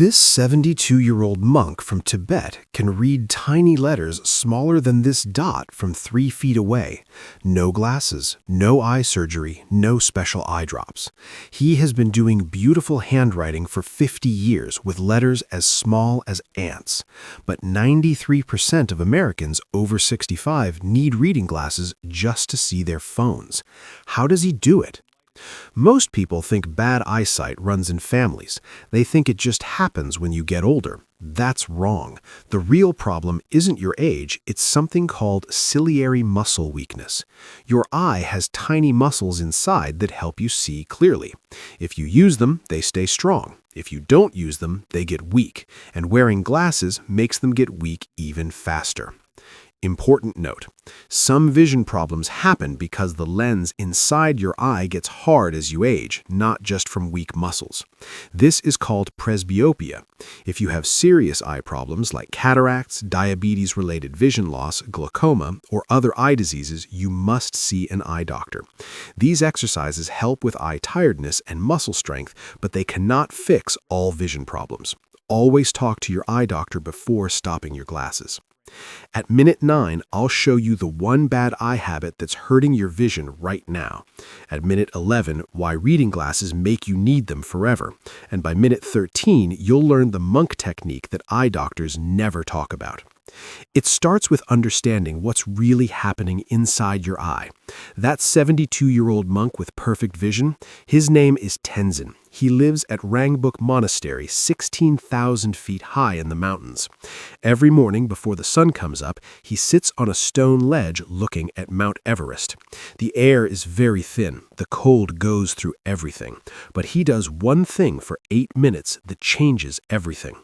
This 72-year-old monk from Tibet can read tiny letters smaller than this dot from 3 feet away. No glasses, no eye surgery, no special eye drops. He has been doing beautiful handwriting for 50 years with letters as small as ants. But 93% of Americans over 65 need reading glasses just to see their phones. How does he do it? Most people think bad eyesight runs in families. They think it just happens when you get older. That's wrong. The real problem isn't your age, it's something called ciliary muscle weakness. Your eye has tiny muscles inside that help you see clearly. If you use them, they stay strong. If you don't use them, they get weak, and wearing glasses makes them get weak even faster. Important note: some vision problems happen because the lens inside your eye gets hard as you age, not just from weak muscles. This is called presbyopia. If you have serious eye problems like cataracts, diabetes-related vision loss, glaucoma, or other eye diseases, you must see an eye doctor. These exercises help with eye tiredness and muscle strength, but they cannot fix all vision problems. Always talk to your eye doctor before stopping your glasses. At minute 9, I'll show you the one bad eye habit that's hurting your vision right now. At minute 11, why reading glasses make you need them forever. And by minute 13, you'll learn the monk technique that eye doctors never talk about. It starts with understanding what's really happening inside your eye. That 72-year-old monk with perfect vision, his name is Tenzin. He lives at Rangbuk Monastery, 16,000 feet high in the mountains. Every morning before the sun comes up, he sits on a stone ledge looking at Mount Everest. The air is very thin. The cold goes through everything. But he does one thing for 8 minutes that changes everything.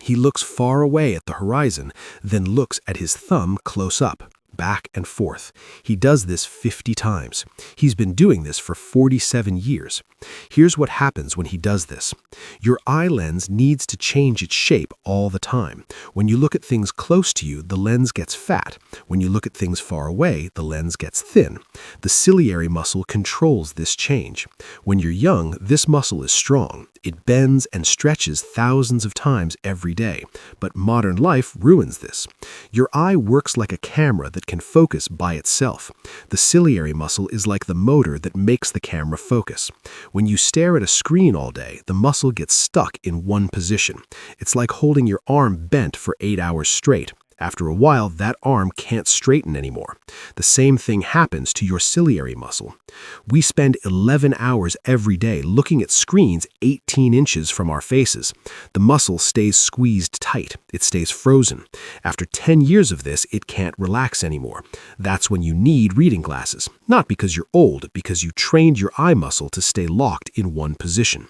He looks far away at the horizon, then looks at his thumb close up, back and forth. He does this 50 times. He's been doing this for 47 years. Here's what happens when he does this. Your eye lens needs to change its shape all the time. When you look at things close to you, the lens gets fat. When you look at things far away, the lens gets thin. The ciliary muscle controls this change. When you're young, this muscle is strong. It bends and stretches thousands of times every day, but modern life ruins this. Your eye works like a camera that can focus by itself. The ciliary muscle is like the motor that makes the camera focus. When you stare at a screen all day, the muscle gets stuck in one position. It's like holding your arm bent for 8 hours straight. After a while, that arm can't straighten anymore. The same thing happens to your ciliary muscle. We spend 11 hours every day looking at screens 18 inches from our faces. The muscle stays squeezed tight. It stays frozen. After 10 years of this, it can't relax anymore. That's when you need reading glasses. Not because you're old, because you trained your eye muscle to stay locked in one position.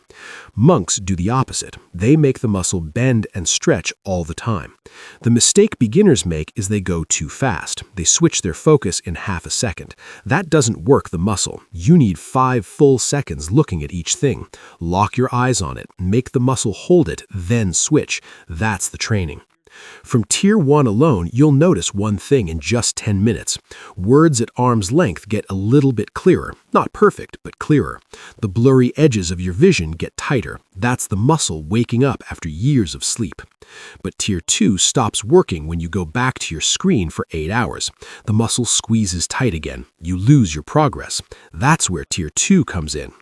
Monks do the opposite. They make the muscle bend and stretch all the time. The mistake beginners make is they go too fast. They switch their focus in half a second. That doesn't work the muscle. You need 5 full seconds looking at each thing. Lock your eyes on it, make the muscle hold it, then switch. That's the training. From Tier 1 alone, you'll notice one thing in just 10 minutes. Words at arm's length get a little bit clearer. Not perfect, but clearer. The blurry edges of your vision get tighter. That's the muscle waking up after years of sleep. But Tier 2 stops working when you go back to your screen for 8 hours. The muscle squeezes tight again. You lose your progress. That's where Tier 2 comes in.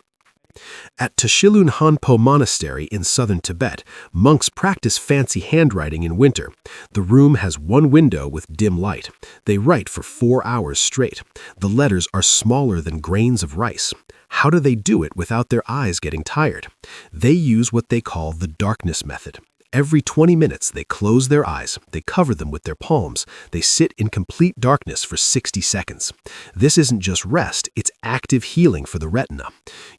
At Tashilhun Hanpo Monastery in southern Tibet, monks practice fancy handwriting in winter. The room has one window with dim light. They write for 4 hours straight. The letters are smaller than grains of rice. How do they do it without their eyes getting tired? They use what they call the darkness method. Every 20 minutes, they close their eyes, they cover them with their palms, they sit in complete darkness for 60 seconds. This isn't just rest, it's active healing for the retina.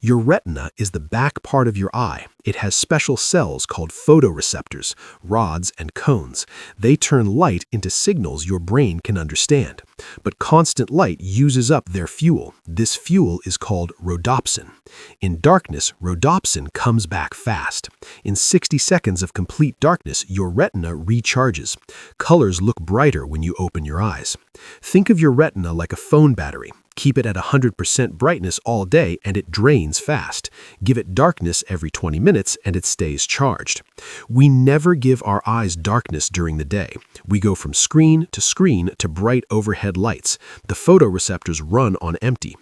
Your retina is the back part of your eye. It has special cells called photoreceptors, rods and cones. They turn light into signals your brain can understand. But constant light uses up their fuel. This fuel is called rhodopsin. In darkness, rhodopsin comes back fast. In 60 seconds of complete darkness, your retina recharges. Colors look brighter when you open your eyes. Think of your retina like a phone battery. Keep it at 100% brightness all day and it drains fast. Give it darkness every 20 minutes and it stays charged. We never give our eyes darkness during the day. We go from screen to bright overhead lights. The photoreceptors run on empty.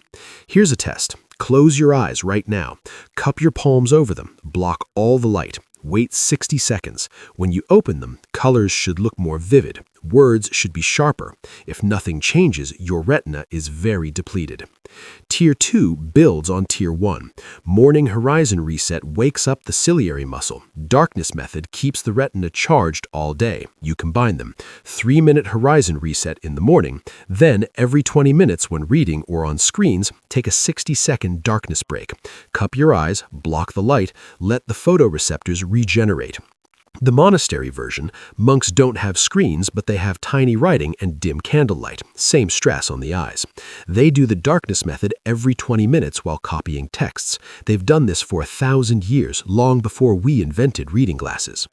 Here's a test. Close your eyes right now. Cup your palms over them. Block all the light. Wait 60 seconds. When you open them, colors should look more vivid. Words should be sharper. If nothing changes, your retina is very depleted. Tier 2 builds on Tier 1. Morning horizon reset wakes up the ciliary muscle. Darkness method keeps the retina charged all day. You combine them. 3-minute horizon reset in the morning. Then, every 20 minutes when reading or on screens, take a 60-second darkness break. Cup your eyes, block the light, let the photoreceptors regenerate. The monastery version, monks don't have screens, but they have tiny writing and dim candlelight, same stress on the eyes. They do the darkness method every 20 minutes while copying texts. They've done this for 1,000 years, long before we invented reading glasses.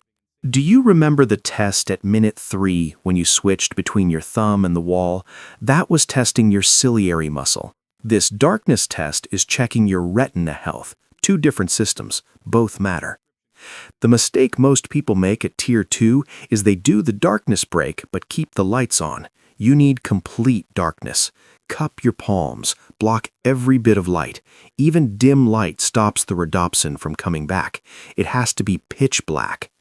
Do you remember the test at minute 3 when you switched between your thumb and the wall? That was testing your ciliary muscle. This darkness test is checking your retina health. 2 different systems, both matter. The mistake most people make at Tier 2 is they do the darkness break but keep the lights on. You need complete darkness. Cup your palms, block every bit of light. Even dim light stops the rhodopsin from coming back. It has to be pitch black.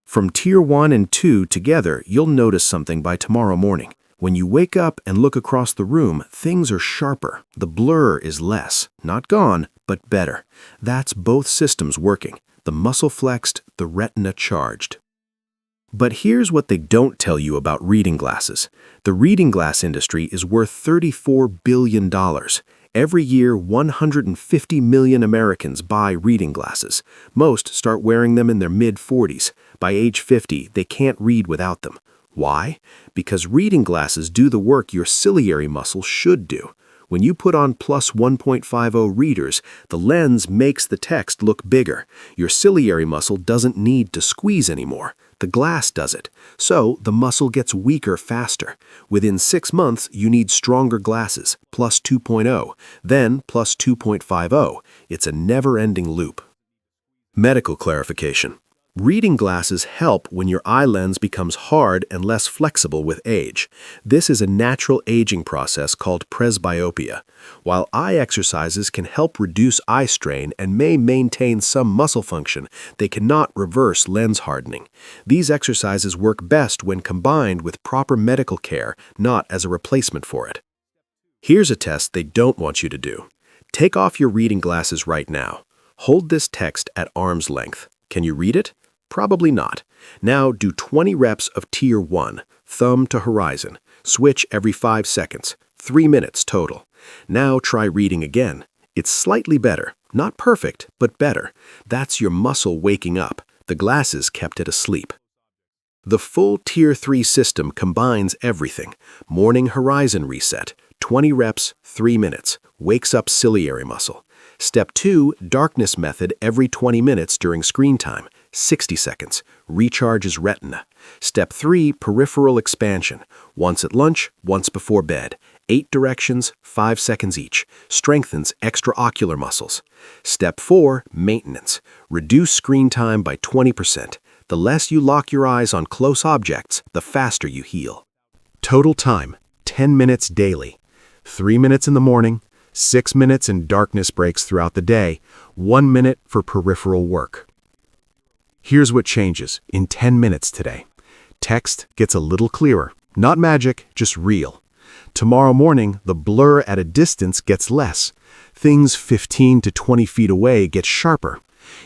From Tier 1 and 2 together, you'll notice something by tomorrow morning. When you wake up and look across the room, things are sharper. The blur is less. Not gone, but better. That's both systems working. The muscle flexed, the retina charged. But here's what they don't tell you about reading glasses. The reading glass industry is worth $34 billion. Every year, 150 million Americans buy reading glasses. Most start wearing them in their mid-40s. By age 50, they can't read without them. Why? Because reading glasses do the work your ciliary muscle should do. When you put on plus 1.50 readers, the lens makes the text look bigger. Your ciliary muscle doesn't need to squeeze anymore. The glass does it. So the muscle gets weaker faster. Within 6 months, you need stronger glasses, plus 2.0, then plus 2.50. It's a never-ending loop. Medical clarification. Reading glasses help when your eye lens becomes hard and less flexible with age. This is a natural aging process called presbyopia. While eye exercises can help reduce eye strain and may maintain some muscle function, they cannot reverse lens hardening. These exercises work best when combined with proper medical care, not as a replacement for it. Here's a test they don't want you to do. Take off your reading glasses right now. Hold this text at arm's length. Can you read it? Probably not. Now do 20 reps of Tier 1, thumb to horizon. Switch every 5 seconds, 3 minutes total. Now try reading again. It's slightly better. Not perfect, but better. That's your muscle waking up. The glasses kept it asleep. The full Tier 3 system combines everything. Morning horizon reset, 20 reps, 3 minutes. Wakes up ciliary muscle. Step 2, darkness method every 20 minutes during screen time. 60 seconds. Recharges retina. Step 3, peripheral expansion. Once at lunch, once before bed. 8 directions, 5 seconds each. Strengthens extraocular muscles. Step 4, maintenance. Reduce screen time by 20%. The less you lock your eyes on close objects, the faster you heal. Total time, 10 minutes daily. 3 minutes in the morning, 6 minutes in darkness breaks throughout the day, 1 minute for peripheral work. Here's what changes in 10 minutes today. Text gets a little clearer. Not magic, just real. Tomorrow morning, the blur at a distance gets less. Things 15 to 20 feet away get sharper.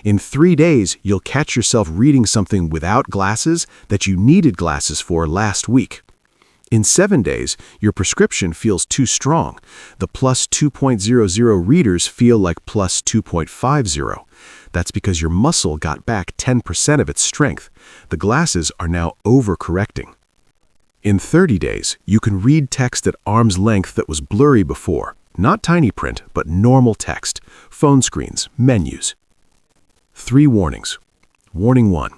In 3 days, you'll catch yourself reading something without glasses that you needed glasses for last week. In 7 days, your prescription feels too strong. The plus 2.00 readers feel like plus 2.50. That's because your muscle got back 10% of its strength. The glasses are now overcorrecting. In 30 days, you can read text at arm's length that was blurry before. Not tiny print, but normal text. Phone screens, menus. 3 warnings. Warning 1.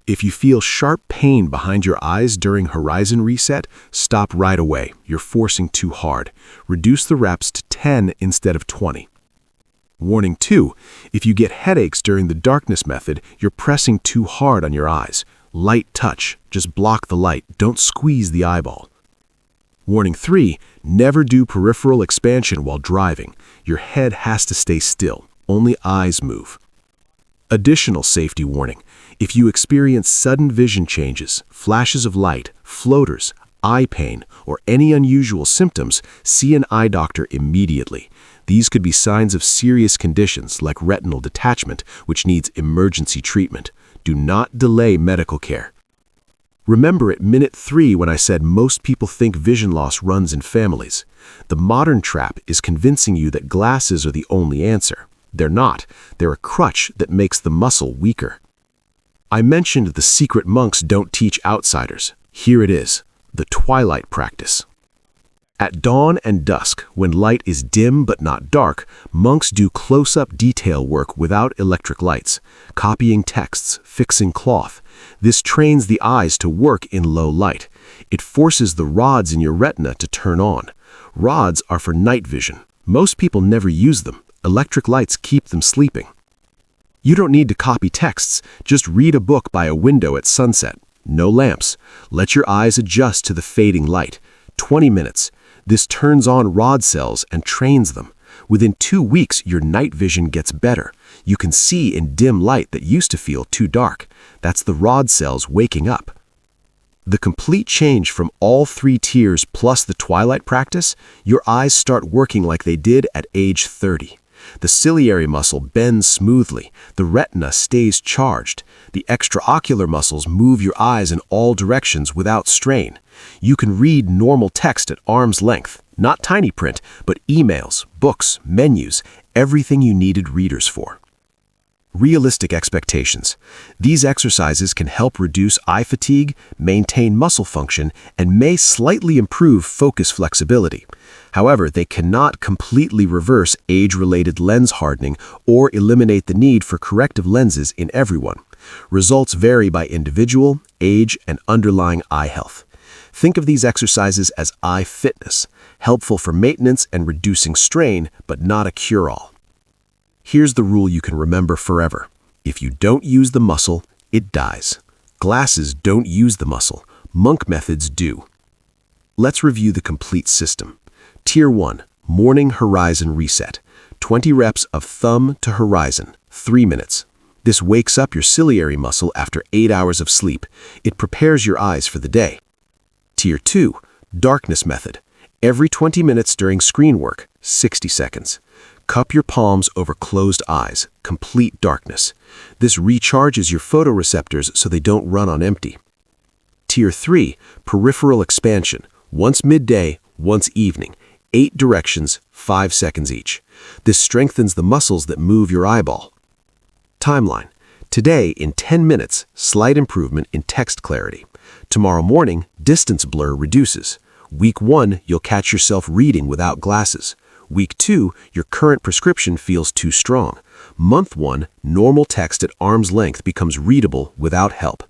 If you feel sharp pain behind your eyes during horizon reset, stop right away. You're forcing too hard. Reduce the reps to 10 instead of 20. Warning 2. If you get headaches during the darkness method, you're pressing too hard on your eyes. Light touch. Just block the light. Don't squeeze the eyeball. Warning 3. Never do peripheral expansion while driving. Your head has to stay still. Only eyes move. Additional safety warning. If you experience sudden vision changes, flashes of light, floaters, eye pain, or any unusual symptoms, see an eye doctor immediately. These could be signs of serious conditions like retinal detachment, which needs emergency treatment. Do not delay medical care. Remember at minute 3 when I said most people think vision loss runs in families. The modern trap is convincing you that glasses are the only answer. They're not. They're a crutch that makes the muscle weaker. I mentioned the secret monks don't teach outsiders. Here it is, the twilight practice. At dawn and dusk, when light is dim but not dark, monks do close-up detail work without electric lights, copying texts, fixing cloth. This trains the eyes to work in low light. It forces the rods in your retina to turn on. Rods are for night vision. Most people never use them. Electric lights keep them sleeping. You don't need to copy texts. Just read a book by a window at sunset. No lamps. Let your eyes adjust to the fading light. 20 minutes. This turns on rod cells and trains them. Within 2 weeks, your night vision gets better. You can see in dim light that used to feel too dark. That's the rod cells waking up. The complete change from all 3 tiers plus the twilight practice, your eyes start working like they did at age 30. The ciliary muscle bends smoothly. The retina stays charged. The extraocular muscles move your eyes in all directions without strain. You can read normal text at arm's length, not tiny print, but emails, books, menus, everything you needed readers for. Realistic expectations. These exercises can help reduce eye fatigue, maintain muscle function, and may slightly improve focus flexibility. However, they cannot completely reverse age-related lens hardening or eliminate the need for corrective lenses in everyone. Results vary by individual, age, and underlying eye health. Think of these exercises as eye fitness, helpful for maintenance and reducing strain, but not a cure-all. Here's the rule you can remember forever. If you don't use the muscle, it dies. Glasses don't use the muscle. Monk methods do. Let's review the complete system. Tier 1, morning horizon reset. 20 reps of thumb to horizon, 3 minutes. This wakes up your ciliary muscle after 8 hours of sleep. It prepares your eyes for the day. Tier 2, darkness method. Every 20 minutes during screen work, 60 seconds. Cup your palms over closed eyes, complete darkness. This recharges your photoreceptors so they don't run on empty. Tier 3, peripheral expansion. Once midday, once evening. 8 directions, 5 seconds each. This strengthens the muscles that move your eyeball. Timeline. Today, in 10 minutes, slight improvement in text clarity. Tomorrow morning, distance blur reduces. Week 1, you'll catch yourself reading without glasses. Week 2, your current prescription feels too strong. Month 1, normal text at arm's length becomes readable without help.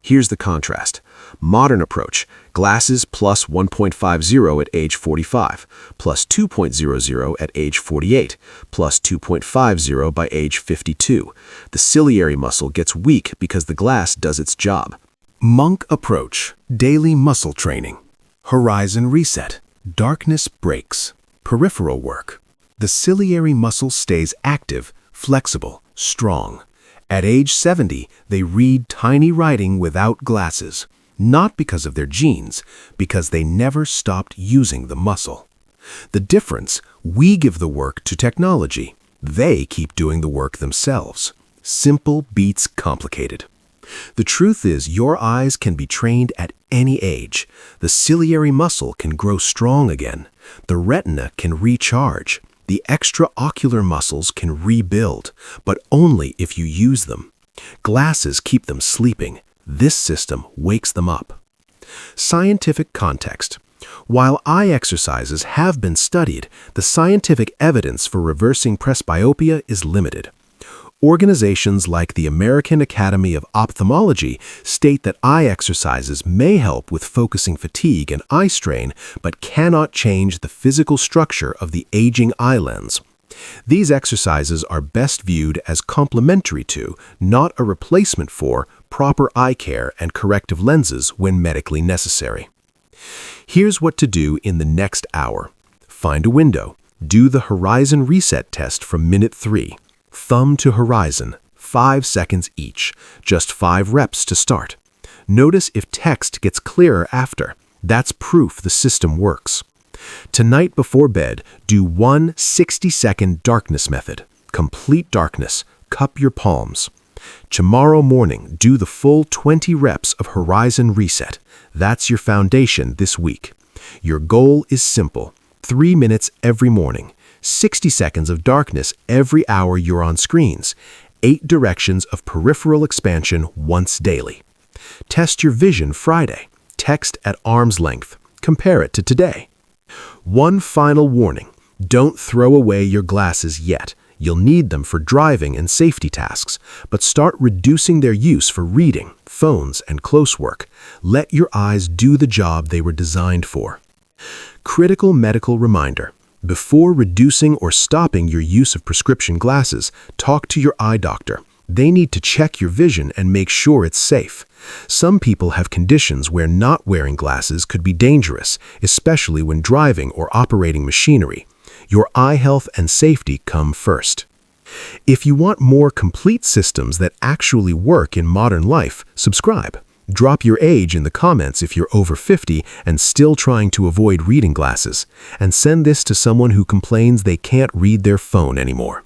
Here's the contrast. Modern approach, glasses plus 1.50 at age 45, plus 2.00 at age 48, plus 2.50 by age 52. The ciliary muscle gets weak because the glass does its job. Monk approach, daily muscle training. Horizon reset, darkness breaks. Peripheral work. The ciliary muscle stays active, flexible, strong. At age 70, they read tiny writing without glasses, not because of their genes, because they never stopped using the muscle. The difference, we give the work to technology. They keep doing the work themselves. Simple beats complicated. The truth is, your eyes can be trained at any age. The ciliary muscle can grow strong again. The retina can recharge. The extraocular muscles can rebuild, but only if you use them. Glasses keep them sleeping. This system wakes them up. Scientific context. While eye exercises have been studied, the scientific evidence for reversing presbyopia is limited. Organizations like the American Academy of Ophthalmology state that eye exercises may help with focusing fatigue and eye strain, but cannot change the physical structure of the aging eye lens. These exercises are best viewed as complementary to, not a replacement for, proper eye care and corrective lenses when medically necessary. Here's what to do in the next hour. Find a window. Do the horizon reset test from minute 3. Thumb to horizon, 5 seconds each, just 5 reps to start. Notice if text gets clearer after. That's proof the system works. Tonight before bed, do one 60-second darkness method. Complete darkness, cup your palms. Tomorrow morning, do the full 20 reps of horizon reset. That's your foundation this week. Your goal is simple: 3 minutes every morning. 60 seconds of darkness every hour you're on screens, 8 directions of peripheral expansion once daily. Test your vision Friday. Text at arm's length. Compare it to today. One final warning: don't throw away your glasses yet. You'll need them for driving and safety tasks, but start reducing their use for reading, phones, and close work. Let your eyes do the job they were designed for. Critical medical reminder: before reducing or stopping your use of prescription glasses, talk to your eye doctor. They need to check your vision and make sure it's safe. Some people have conditions where not wearing glasses could be dangerous, especially when driving or operating machinery. Your eye health and safety come first. If you want more complete systems that actually work in modern life, subscribe. Drop your age in the comments if you're over 50 and still trying to avoid reading glasses, and send this to someone who complains they can't read their phone anymore.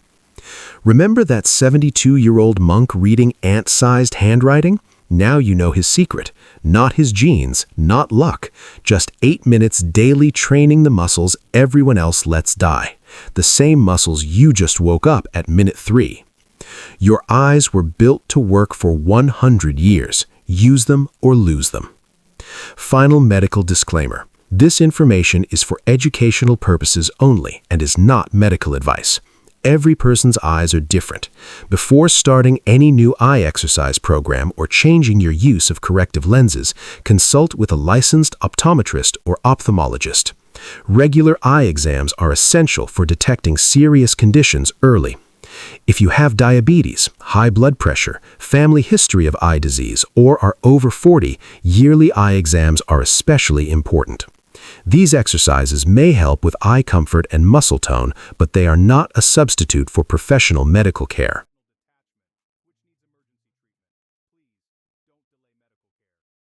Remember that 72-year-old monk reading ant-sized handwriting? Now you know his secret. Not his genes, not luck. Just 8 minutes daily training the muscles everyone else lets die. The same muscles you just woke up at minute 3. Your eyes were built to work for 100 years. Use them or lose them. Final medical disclaimer: this information is for educational purposes only and is not medical advice. Every person's eyes are different. Before starting any new eye exercise program or changing your use of corrective lenses, consult with a licensed optometrist or ophthalmologist. Regular eye exams are essential for detecting serious conditions early. If you have diabetes, high blood pressure, family history of eye disease, or are over 40, yearly eye exams are especially important. These exercises may help with eye comfort and muscle tone, but they are not a substitute for professional medical care.